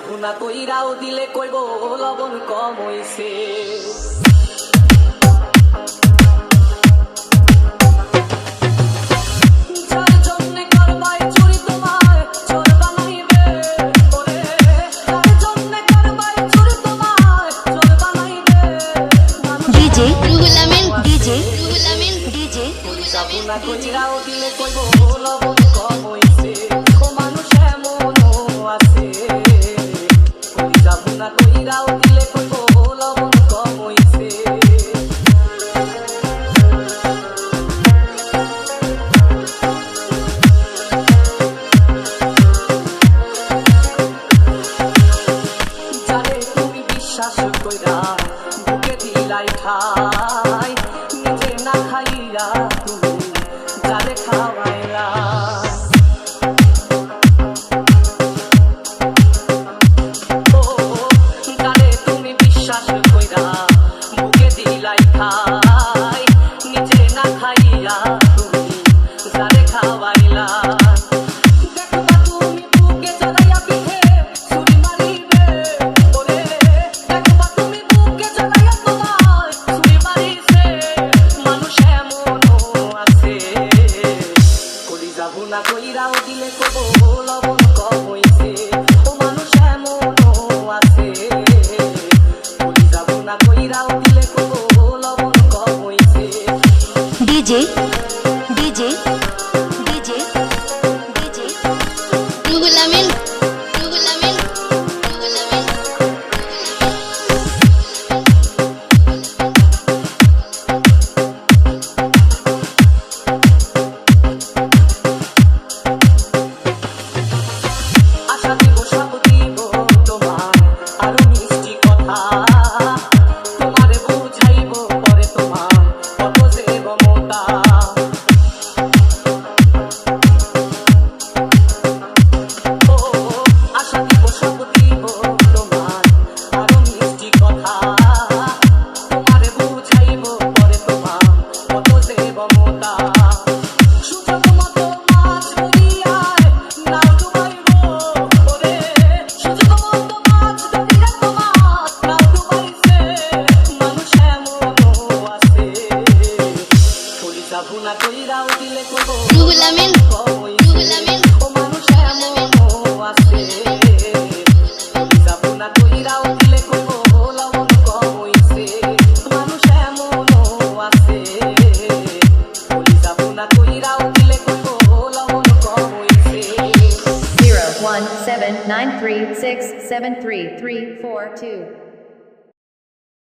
ভুনা কইরাও দিলে কইব লবণ কম হইছে। ভুনা কইরাও দিলে কইব লবণ কম হইছে। ও মানুষ এমনও আছে, ভুনা কইরাও দিলে কইব লবণ কম হইছে। যারে তুমি বিশ্বাস কইরা বুকে দিলাই ঠাই, নিজে না খাইয়া তুমি যারে খাওয়াইলা। ও যারে তুমি বিশ্বাস কইরা বুকে দিলাই ঠাই, নিজে না খাইয়া তুমি যারে খাওয়াইলা। ভুনা কইরাও দিলে কইব লবণ কম হইছে। ও মানুষ এমনও আছে, ভুনা কইরাও দিলে কইব লবণ কম হইছে। DJ DJ DJ DJ Ruhul Amin Ruhul Amin Ruhul Amin. ভুনা কইরাও দিলে কইব রুহুল আমিন রুহুল আমিন। ও মানুষ এমনও আছে, ভুনা কইরাও দিলে কইব লবণ কম হইছে। মানুষ এমনও আছে, ভুনা কইরাও দিলে কইব লবণ কম হইছে। 01793673342